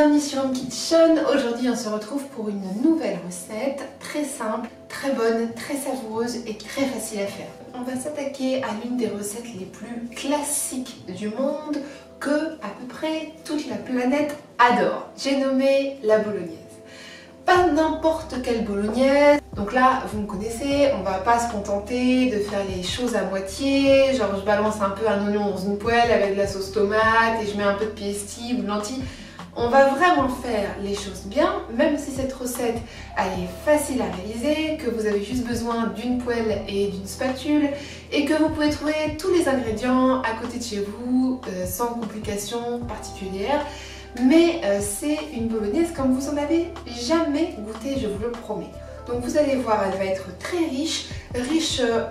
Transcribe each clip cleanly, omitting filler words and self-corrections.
Bienvenue sur Home Kitchen. Aujourd'hui on se retrouve pour une nouvelle recette très simple, très bonne, très savoureuse et très facile à faire. On va s'attaquer à l'une des recettes les plus classiques du monde que à peu près toute la planète adore. J'ai nommé la bolognaise. Pas n'importe quelle bolognaise. Donc là, vous me connaissez, on va pas se contenter de faire les choses à moitié, genre je balance un peu un oignon dans une poêle avec de la sauce tomate et je mets un peu de piesti ou de lentilles. On va vraiment faire les choses bien, même si cette recette elle est facile à réaliser, que vous avez juste besoin d'une poêle et d'une spatule et que vous pouvez trouver tous les ingrédients à côté de chez vous sans complications particulières. Mais c'est une bolognaise comme vous en avez jamais goûté, je vous le promets. Donc vous allez voir, elle va être très riche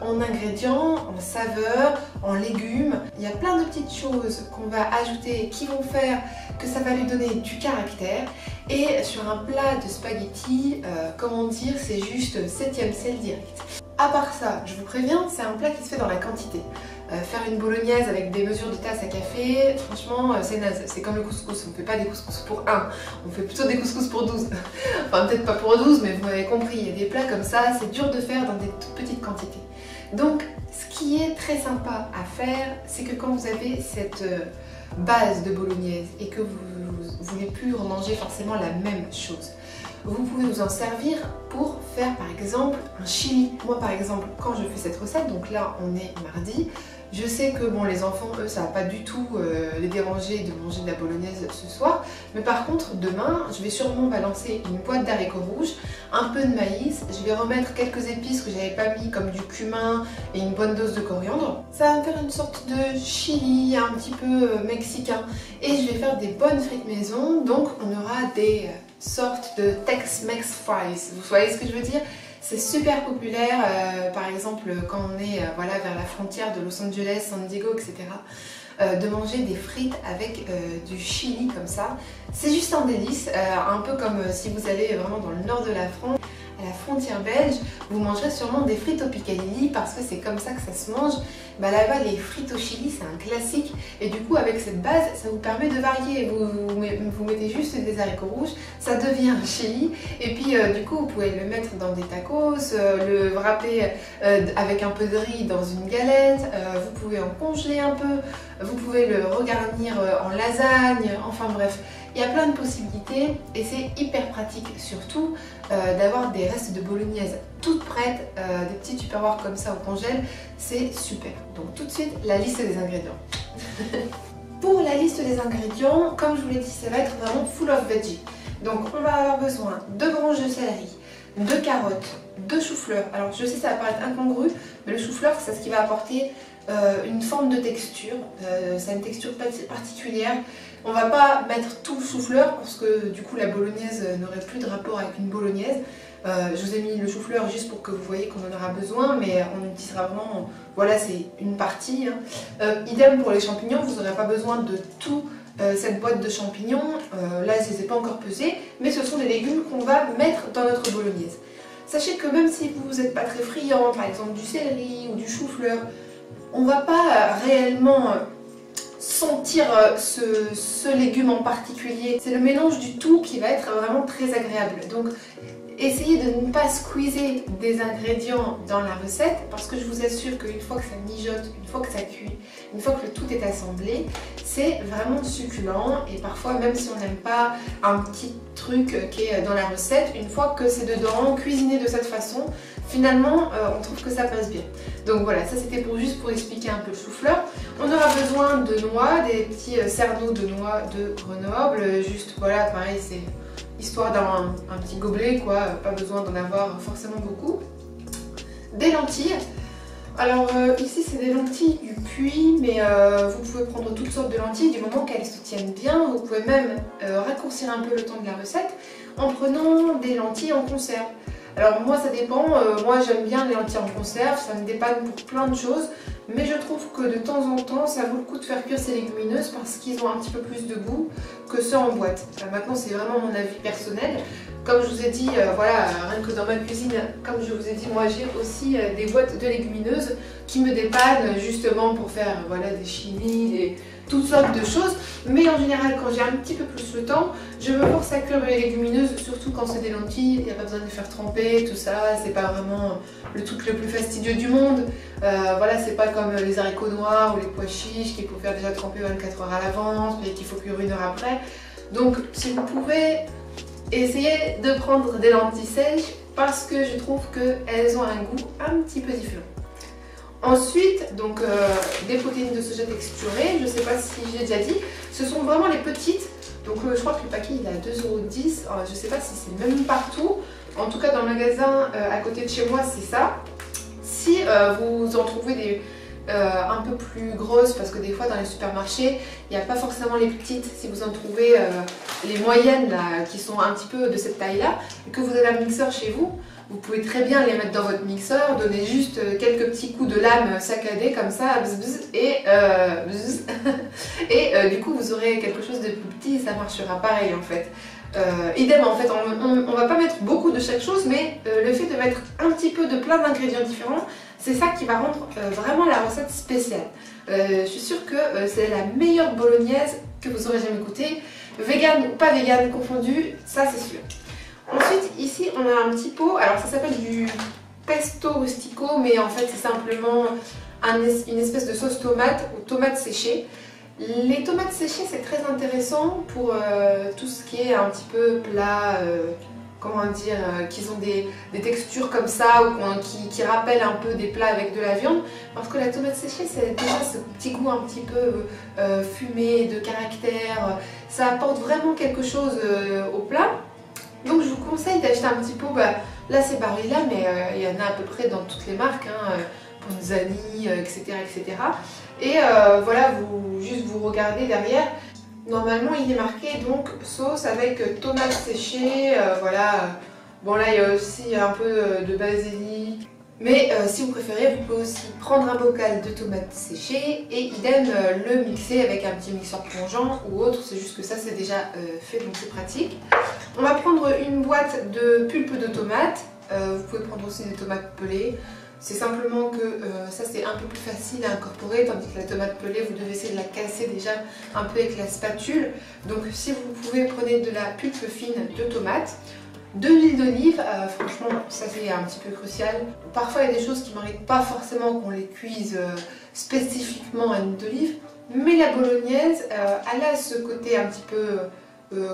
en ingrédients, en saveurs, en légumes. Il y a plein de petites choses qu'on va ajouter qui vont faire que ça va lui donner du caractère. Et sur un plat de spaghettis, comment dire, c'est juste 7e ciel direct. À part ça, je vous préviens, c'est un plat qui se fait dans la quantité. Faire une bolognaise avec des mesures de tasse à café, franchement, c'est naze. C'est comme le couscous, on ne fait pas des couscous pour 1, on fait plutôt des couscous pour 12. Enfin, peut-être pas pour 12, mais vous m'avez compris, il y a des plats comme ça, c'est dur de faire dans des toutes petites quantités. Donc, ce qui est très sympa à faire, c'est que quand vous avez cette base de bolognaise et que vous voulez plus manger forcément la même chose, vous pouvez vous en servir pour faire par exemple un chili. Moi par exemple, quand je fais cette recette, donc là on est mardi, je sais que bon, les enfants eux ça va pas du tout les déranger de manger de la bolognaise ce soir, mais par contre demain je vais sûrement balancer une boîte d'haricots rouges, un peu de maïs, je vais remettre quelques épices que j'avais pas mis comme du cumin et une bonne dose de coriandre. Ça va me faire une sorte de chili un petit peu mexicain et je vais faire des bonnes frites maison, donc on aura des sorte de Tex-Mex fries, vous voyez ce que je veux dire? C'est super populaire, par exemple quand on est voilà, vers la frontière de Los Angeles, San Diego, etc. De manger des frites avec du chili comme ça. C'est juste un délice, un peu comme si vous allez vraiment dans le nord de la France, à la frontière belge, vous mangerez sûrement des frites au piccalilli parce que c'est comme ça que ça se mange. Bah là-bas, les frites au chili, c'est un classique et du coup, avec cette base, ça vous permet de varier. Vous mettez juste des haricots rouges, ça devient un chili et puis du coup, vous pouvez le mettre dans des tacos, le wrapper avec un peu de riz dans une galette, vous pouvez en congeler un peu, vous pouvez le regarnir en lasagne, enfin bref. Il y a plein de possibilités et c'est hyper pratique surtout d'avoir des restes de bolognaise toutes prêtes, des petits tupperwares comme ça au congèle, c'est super. Donc tout de suite la liste des ingrédients. Pour la liste des ingrédients, comme je vous l'ai dit, ça va être vraiment full of veggie. Donc on va avoir besoin de branches de céleri, de carottes, de chou-fleur. Alors je sais ça va paraître incongru, mais le chou-fleur c'est ce qui va apporter une forme de texture, ça a une texture particulière. On va pas mettre tout le chou-fleur parce que du coup la bolognaise n'aurait plus de rapport avec une bolognaise. Je vous ai mis le chou-fleur juste pour que vous voyez qu'on en aura besoin, mais on utilisera vraiment, voilà c'est une partie. Idem pour les champignons, vous n'aurez pas besoin de tout cette boîte de champignons. Là je ne les ai pas encore pesés, mais ce sont des légumes qu'on va mettre dans notre bolognaise. Sachez que même si vous n'êtes pas très friand, par exemple du céleri ou du chou-fleur, on va pas réellement sentir ce légume en particulier. C'est le mélange du tout qui va être vraiment très agréable. Donc essayez de ne pas squeezer des ingrédients dans la recette parce que je vous assure qu'une fois que ça mijote, une fois que ça cuit, une fois que le tout est assemblé, c'est vraiment succulent et parfois même si on n'aime pas un petit truc qui est dans la recette, une fois que c'est dedans, cuisiné de cette façon, finalement on trouve que ça passe bien. Donc voilà, ça c'était juste pour expliquer un peu le chou-fleur. On aura besoin de noix, des petits cerneaux de noix de Grenoble, juste voilà pareil c'est histoire d'avoir un petit gobelet quoi, pas besoin d'en avoir forcément beaucoup. Des lentilles. Alors ici c'est des lentilles du Puy, mais vous pouvez prendre toutes sortes de lentilles du moment qu'elles se tiennent bien. Vous pouvez même raccourcir un peu le temps de la recette en prenant des lentilles en conserve. Alors moi ça dépend, moi j'aime bien les lentilles en conserve, ça me dépanne pour plein de choses, mais je trouve que de temps en temps ça vaut le coup de faire cuire ces légumineuses parce qu'ils ont un petit peu plus de goût que ceux en boîte. Maintenant c'est vraiment mon avis personnel, Comme je vous ai dit, voilà, rien que dans ma cuisine, comme je vous ai dit, moi j'ai aussi des boîtes de légumineuses qui me dépannent justement pour faire voilà, des chimis, toutes sortes de choses. Mais en général, quand j'ai un petit peu plus le temps, je me force à cuire mes légumineuses, surtout quand c'est des lentilles, il n'y a pas besoin de les faire tremper, tout ça, c'est pas vraiment le truc le plus fastidieux du monde. Voilà, c'est pas comme les haricots noirs ou les pois chiches qu'il faut faire déjà tremper 24 heures à l'avance et qu'il faut cuire 1 heure après. Donc si vous pouvez, essayez de prendre des lentilles sèches parce que je trouve qu'elles ont un goût un petit peu différent. Ensuite, donc des protéines de soja texturées, je ne sais pas si j'ai déjà dit, ce sont vraiment les petites. Donc je crois que le paquet il est à 2,10 €, je ne sais pas si c'est même partout. En tout cas dans le magasin à côté de chez moi c'est ça. Si vous en trouvez des un peu plus grosses, parce que des fois dans les supermarchés il n'y a pas forcément les petites, si vous en trouvez les moyennes là, qui sont un petit peu de cette taille là, et que vous avez un mixeur chez vous, vous pouvez très bien les mettre dans votre mixeur, donner juste quelques petits coups de lame saccadés comme ça, bzz, bzz, et du coup vous aurez quelque chose de plus petit et ça marchera pareil en fait. Idem en fait, on va pas mettre beaucoup de chaque chose, mais le fait de mettre un petit peu de plein d'ingrédients différents, c'est ça qui va rendre vraiment la recette spéciale. Je suis sûre que c'est la meilleure bolognaise que vous aurez jamais goûtée, vegan ou pas vegan confondu, ça c'est sûr. Ensuite ici on a un petit pot, alors ça s'appelle du pesto rustico, mais en fait c'est simplement une espèce de sauce tomate ou tomate séchée. Les tomates séchées c'est très intéressant pour tout ce qui est un petit peu plat, comment dire, qui ont des textures comme ça ou qui rappellent un peu des plats avec de la viande, parce que la tomate séchée c'est déjà ce petit goût un petit peu fumé, de caractère, ça apporte vraiment quelque chose au plat. Donc je vous conseille d'acheter un petit pot, là c'est Barilla mais il y en a à peu près dans toutes les marques, hein, Ponzani, etc. etc. Et voilà, juste vous regardez derrière, normalement il est marqué donc sauce avec tomates séchées, voilà. Bon là il y a aussi un peu de basilic. Mais si vous préférez, vous pouvez aussi prendre un bocal de tomates séchées et idem le mixer avec un petit mixeur plongeant ou autre, c'est juste que ça c'est déjà fait donc c'est pratique. On va prendre une boîte de pulpe de tomates, vous pouvez prendre aussi des tomates pelées. C'est simplement que ça c'est un peu plus facile à incorporer, tandis que la tomate pelée vous devez essayer de la casser déjà un peu avec la spatule. Donc si vous pouvez, prenez de la pulpe fine de tomate. De l'huile d'olive, franchement ça c'est un petit peu crucial. Parfois il y a des choses qui ne méritent pas forcément qu'on les cuise spécifiquement à l'huile d'olive, mais la bolognaise elle a ce côté un petit peu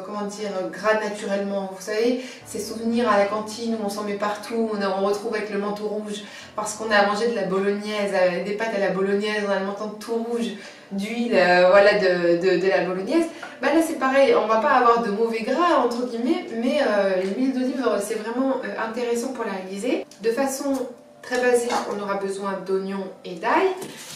comment dire, gras naturellement. Vous savez, ces souvenirs à la cantine où on s'en met partout, on retrouve avec le manteau rouge parce qu'on a mangé de la bolognaise, des pâtes à la bolognaise, on a le menton tout rouge d'huile, voilà, de la bolognaise. Bah là c'est pareil, on va pas avoir de mauvais gras entre guillemets, mais l'huile d'olive c'est vraiment intéressant pour la réaliser. De façon très basique, on aura besoin d'oignons et d'ail,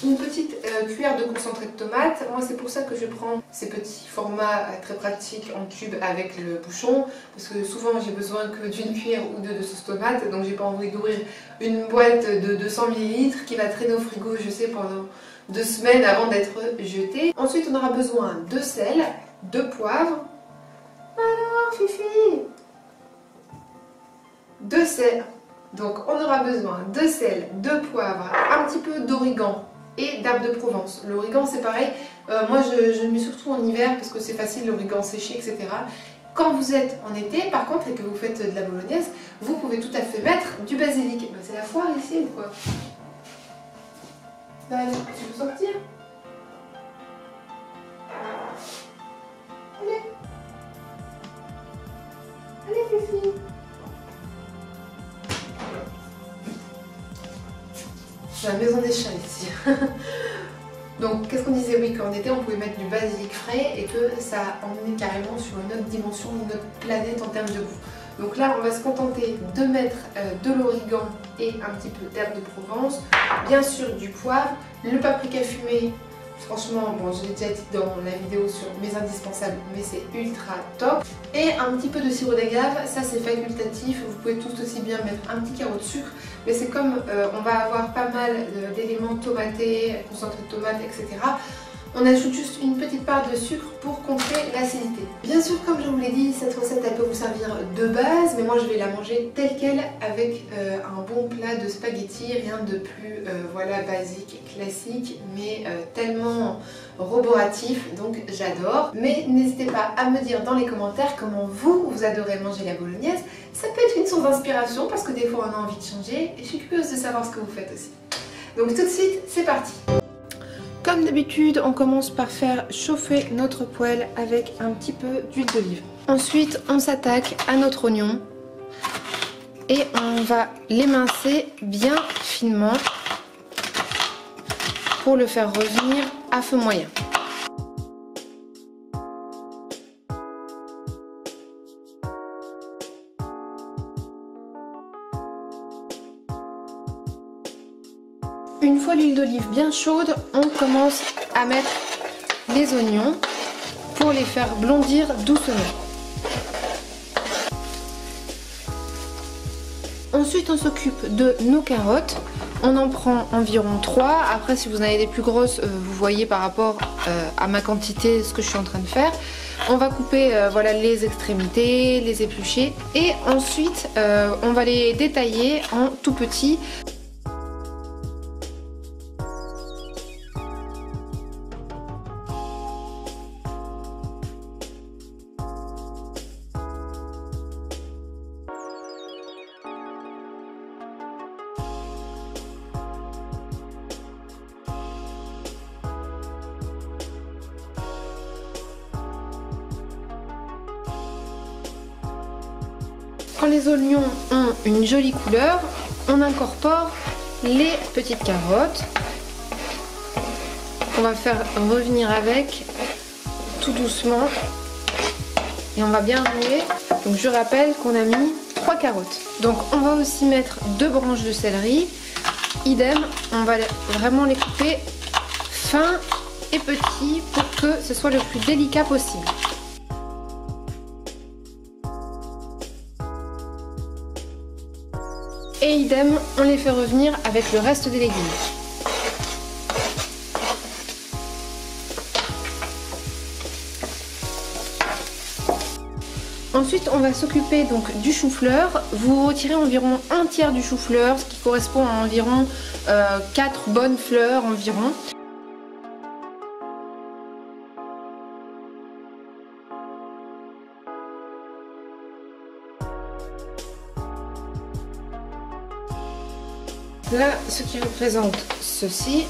une petite cuillère de concentré de tomate. Moi c'est pour ça que je prends ces petits formats très pratiques en tube avec le bouchon, parce que souvent j'ai besoin que d'une cuillère ou deux de sauce tomate, donc j'ai pas envie d'ouvrir une boîte de 200 ml qui va traîner au frigo, je sais, pendant 2 semaines avant d'être jetée. Ensuite on aura besoin de sel, de poivre, alors Fifi, de sel. Donc on aura besoin de sel, de poivre, un petit peu d'origan et d'herbe de Provence. L'origan c'est pareil, moi je le mets surtout en hiver parce que c'est facile, l'origan séché, etc. Quand vous êtes en été par contre et que vous faites de la bolognaise, vous pouvez tout à fait mettre du basilic. C'est la foire ici ou quoi? Allez, tu veux sortir? Allez. Allez Fifi. C'est la maison des chats ici. Donc qu'est-ce qu'on disait? Oui, qu'en été on pouvait mettre du basilic frais et que ça emmenait carrément sur une autre dimension, une autre planète en termes de goût. Donc là on va se contenter de mettre de l'origan et un petit peu d'herbe de Provence, bien sûr du poivre, le paprika fumé. Franchement, bon, je l'ai déjà dit dans la vidéo sur mes indispensables, mais c'est ultra top. Et un petit peu de sirop d'agave, ça c'est facultatif, vous pouvez tout aussi bien mettre un petit carreau de sucre, mais c'est comme on va avoir pas mal d'éléments tomatés, concentré de tomates, etc. On ajoute juste une petite part de sucre pour contrer l'acidité. Bien sûr, comme je vous l'ai dit, cette recette elle peut vous servir de base, mais moi je vais la manger telle quelle avec un bon plat de spaghettis, rien de plus voilà, basique, classique, mais tellement roboratif, donc j'adore. Mais n'hésitez pas à me dire dans les commentaires comment vous adorez manger la bolognaise. Ça peut être une source d'inspiration parce que des fois on a envie de changer et je suis curieuse de savoir ce que vous faites aussi. Donc tout de suite, c'est parti! Comme d'habitude, on commence par faire chauffer notre poêle avec un petit peu d'huile d'olive. Ensuite, on s'attaque à notre oignon et on va l'émincer bien finement pour le faire revenir à feu moyen. Une fois l'huile d'olive bien chaude, on commence à mettre les oignons pour les faire blondir doucement. Ensuite, on s'occupe de nos carottes. On en prend environ 3. Après, si vous en avez des plus grosses, vous voyez par rapport à ma quantité ce que je suis en train de faire. On va couper voilà, les extrémités, les éplucher. Et ensuite, on va les détailler en tout petits. Quand les oignons ont une jolie couleur, on incorpore les petites carottes qu'on va faire revenir avec tout doucement et on va bien rouler. Donc je rappelle qu'on a mis 3 carottes. Donc on va aussi mettre 2 branches de céleri. Idem, on va vraiment les couper fins et petits pour que ce soit le plus délicat possible. Et idem, on les fait revenir avec le reste des légumes. Ensuite, on va s'occuper donc du chou-fleur. Vous retirez environ un tiers du chou-fleur, ce qui correspond à environ 4 bonnes fleurs environ. Là, ce qui représente ceci.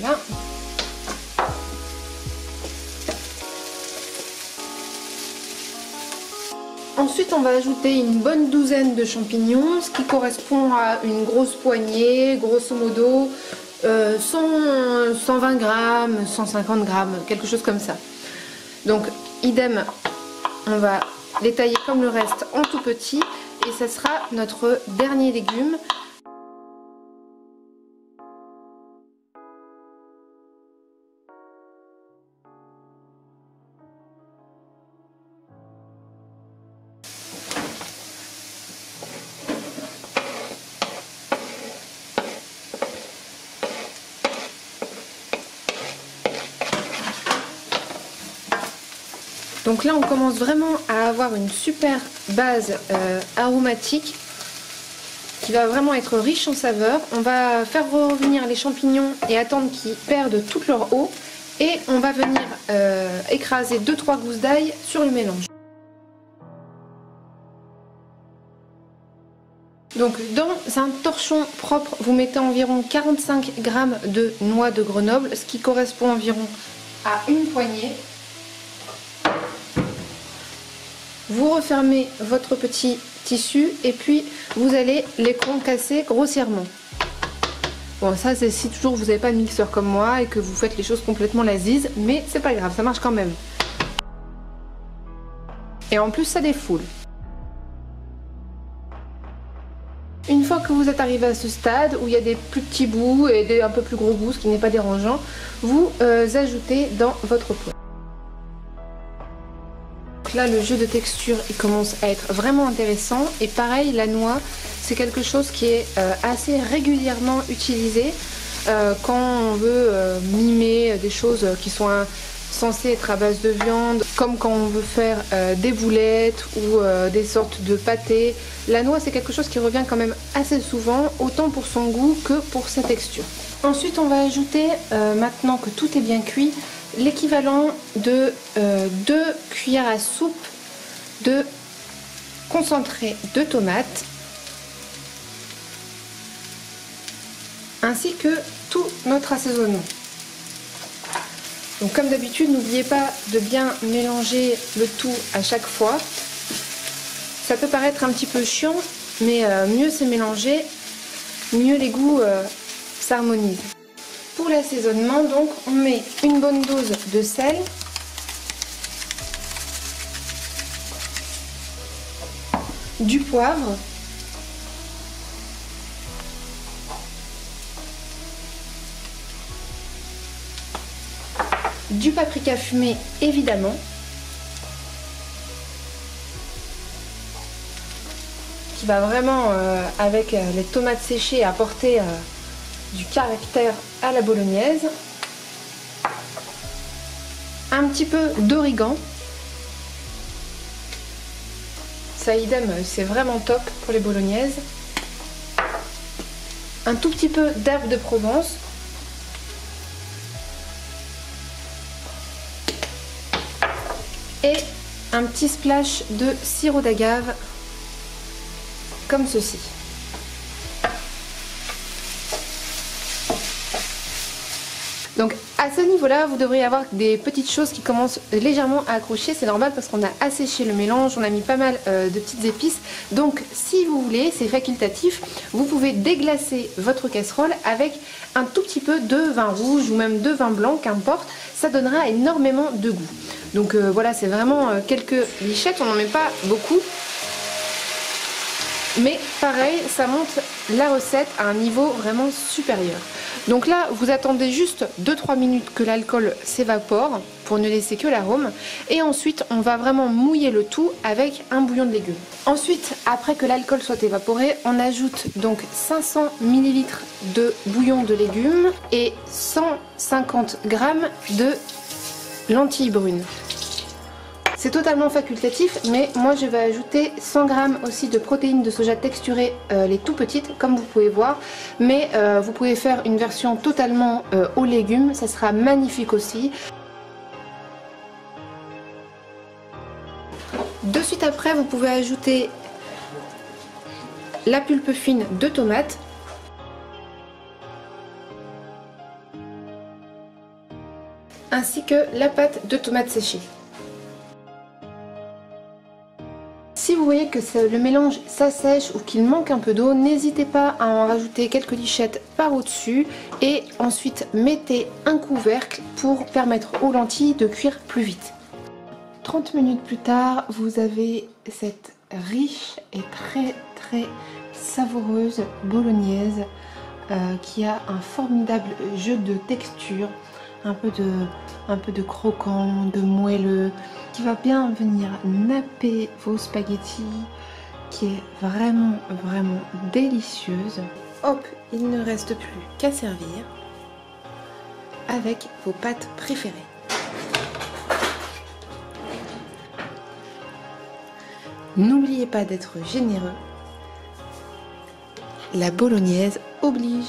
Voilà. Ensuite, on va ajouter une bonne douzaine de champignons, ce qui correspond à une grosse poignée, grosso modo 120 grammes, 150 grammes, quelque chose comme ça. Donc idem, on va les tailler comme le reste en tout petit et ça sera notre dernier légume. Donc là on commence vraiment à avoir une super base aromatique qui va vraiment être riche en saveurs. On va faire revenir les champignons et attendre qu'ils perdent toute leur eau. Et on va venir écraser 2-3 gousses d'ail sur le mélange. Donc dans un torchon propre, vous mettez environ 45 g de noix de Grenoble, ce qui correspond environ à une poignée. Vous refermez votre petit tissu et puis vous allez les concasser grossièrement. Bon, ça c'est si toujours vous n'avez pas de mixeur comme moi et que vous faites les choses complètement lazise, mais c'est pas grave, ça marche quand même. Et en plus ça défoule. Une fois que vous êtes arrivé à ce stade où il y a des plus petits bouts et des un peu plus gros bouts, ce qui n'est pas dérangeant, vous ajoutez dans votre poêle. Donc là, le jeu de texture, il commence à être vraiment intéressant. Et pareil, la noix, c'est quelque chose qui est assez régulièrement utilisé quand on veut mimer des choses qui sont censées être à base de viande, comme quand on veut faire des boulettes ou des sortes de pâtés. La noix, c'est quelque chose qui revient quand même assez souvent, autant pour son goût que pour sa texture. Ensuite, on va ajouter, maintenant que tout est bien cuit, l'équivalent de 2 cuillères à soupe de concentré de tomates, ainsi que tout notre assaisonnement. Donc comme d'habitude, n'oubliez pas de bien mélanger le tout à chaque fois. Ça peut paraître un petit peu chiant, mais mieux c'est mélangé, mieux les goûts s'harmonisent. Pour l'assaisonnement, donc, on met une bonne dose de sel, du poivre, du paprika fumé évidemment, qui va vraiment avec les tomates séchées apporter du caractère à la bolognaise. Un petit peu d'origan, ça idem, c'est vraiment top pour les bolognaises. Un tout petit peu d'herbes de Provence. Et un petit splash de sirop d'agave, comme ceci. Donc à ce niveau-là, vous devriez avoir des petites choses qui commencent légèrement à accrocher. C'est normal parce qu'on a asséché le mélange, on a mis pas mal de petites épices. Donc si vous voulez, c'est facultatif, vous pouvez déglacer votre casserole avec un tout petit peu de vin rouge ou même de vin blanc, qu'importe. Ça donnera énormément de goût. Donc voilà, c'est vraiment quelques lichettes, on n'en met pas beaucoup. Mais pareil, ça monte la recette à un niveau vraiment supérieur. Donc là, vous attendez juste 2-3 minutes que l'alcool s'évapore pour ne laisser que l'arôme. Et ensuite, on va vraiment mouiller le tout avec un bouillon de légumes. Ensuite, après que l'alcool soit évaporé, on ajoute donc 500 ml de bouillon de légumes et 150 g de lentilles brunes. C'est totalement facultatif, mais moi je vais ajouter 100 g aussi de protéines de soja texturées, les tout petites, comme vous pouvez voir. Mais vous pouvez faire une version totalement aux légumes, ça sera magnifique aussi. De suite après, vous pouvez ajouter la pulpe fine de tomate. Ainsi que la pâte de tomate séchée. Si vous voyez que le mélange s'assèche ou qu'il manque un peu d'eau, n'hésitez pas à en rajouter quelques lichettes par au-dessus et ensuite mettez un couvercle pour permettre aux lentilles de cuire plus vite. 30 minutes plus tard, vous avez cette riche et très savoureuse bolognaise qui a un formidable jeu de texture, un peu de croquant, de moelleux, qui va bien venir napper vos spaghettis, qui est vraiment délicieuse. Hop, il ne reste plus qu'à servir avec vos pâtes préférées. N'oubliez pas d'être généreux. La bolognaise oblige.